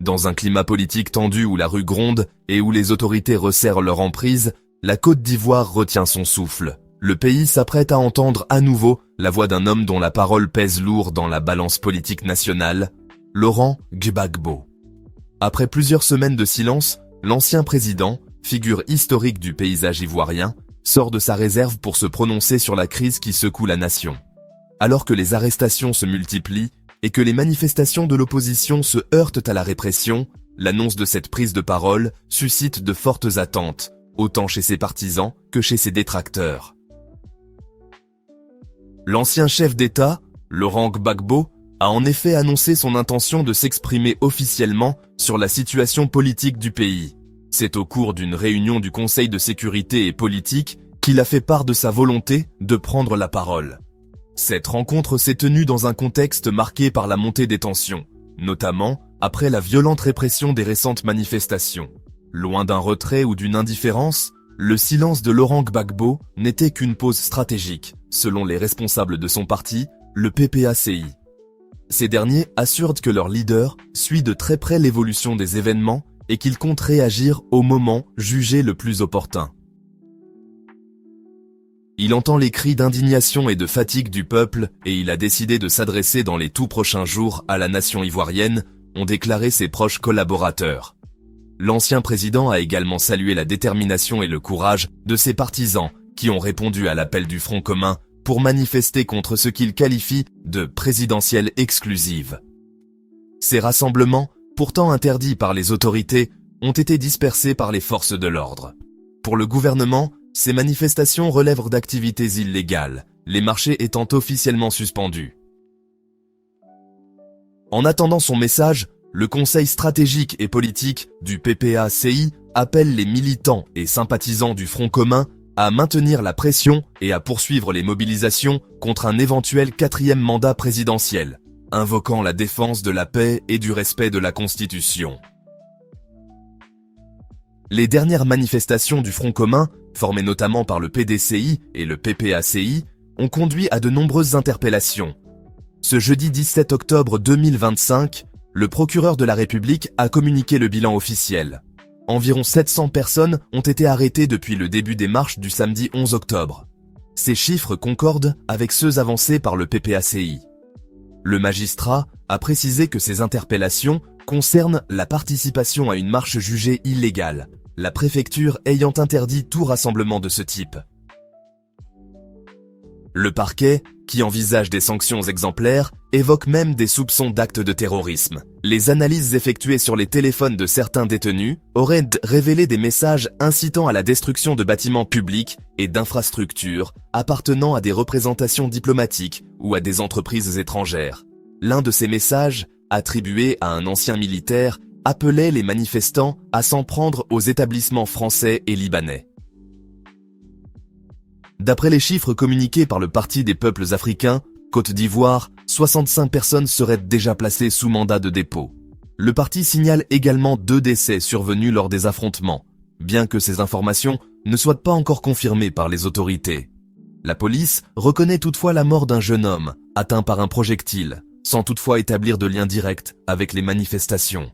Dans un climat politique tendu où la rue gronde et où les autorités resserrent leur emprise, la Côte d'Ivoire retient son souffle. Le pays s'apprête à entendre à nouveau la voix d'un homme dont la parole pèse lourd dans la balance politique nationale, Laurent Gbagbo. Après plusieurs semaines de silence, l'ancien président, figure historique du paysage ivoirien, sort de sa réserve pour se prononcer sur la crise qui secoue la nation. Alors que les arrestations se multiplient et que les manifestations de l'opposition se heurtent à la répression, l'annonce de cette prise de parole suscite de fortes attentes, autant chez ses partisans que chez ses détracteurs. L'ancien chef d'État, Laurent Gbagbo, a en effet annoncé son intention de s'exprimer officiellement sur la situation politique du pays. C'est au cours d'une réunion du Conseil de sécurité et politique qu'il a fait part de sa volonté de prendre la parole. Cette rencontre s'est tenue dans un contexte marqué par la montée des tensions, notamment après la violente répression des récentes manifestations. Loin d'un retrait ou d'une indifférence, le silence de Laurent Gbagbo n'était qu'une pause stratégique, selon les responsables de son parti, le PPACI. Ces derniers assurent que leur leader suit de très près l'évolution des événements et qu'il compte réagir au moment jugé le plus opportun. Il entend les cris d'indignation et de fatigue du peuple et il a décidé de s'adresser dans les tout prochains jours à la nation ivoirienne, ont déclaré ses proches collaborateurs. L'ancien président a également salué la détermination et le courage de ses partisans qui ont répondu à l'appel du Front commun pour manifester contre ce qu'il qualifie de présidentielle exclusive. Ces rassemblements, pourtant interdits par les autorités, ont été dispersés par les forces de l'ordre. Pour le gouvernement, ces manifestations relèvent d'activités illégales, les marchés étant officiellement suspendus. En attendant son message, le Conseil stratégique et politique du PPACI appelle les militants et sympathisants du Front commun à maintenir la pression et à poursuivre les mobilisations contre un éventuel 4e mandat présidentiel, invoquant la défense de la paix et du respect de la Constitution. Les dernières manifestations du Front commun, formées notamment par le PDCI et le PPACI, ont conduit à de nombreuses interpellations. Ce jeudi 17 octobre 2025, le procureur de la République a communiqué le bilan officiel. Environ 700 personnes ont été arrêtées depuis le début des marches du samedi 11 octobre. Ces chiffres concordent avec ceux avancés par le PPACI. Le magistrat a précisé que ces interpellations concernent la participation à une marche jugée illégale, la préfecture ayant interdit tout rassemblement de ce type. Le parquet, qui envisage des sanctions exemplaires, évoque même des soupçons d'actes de terrorisme. Les analyses effectuées sur les téléphones de certains détenus auraient révélé des messages incitant à la destruction de bâtiments publics et d'infrastructures appartenant à des représentations diplomatiques ou à des entreprises étrangères. L'un de ces messages, attribué à un ancien militaire, appelait les manifestants à s'en prendre aux établissements français et libanais. D'après les chiffres communiqués par le Parti des peuples africains, Côte d'Ivoire, 65 personnes seraient déjà placées sous mandat de dépôt. Le parti signale également 2 décès survenus lors des affrontements, bien que ces informations ne soient pas encore confirmées par les autorités. La police reconnaît toutefois la mort d'un jeune homme, atteint par un projectile, sans toutefois établir de lien direct avec les manifestations.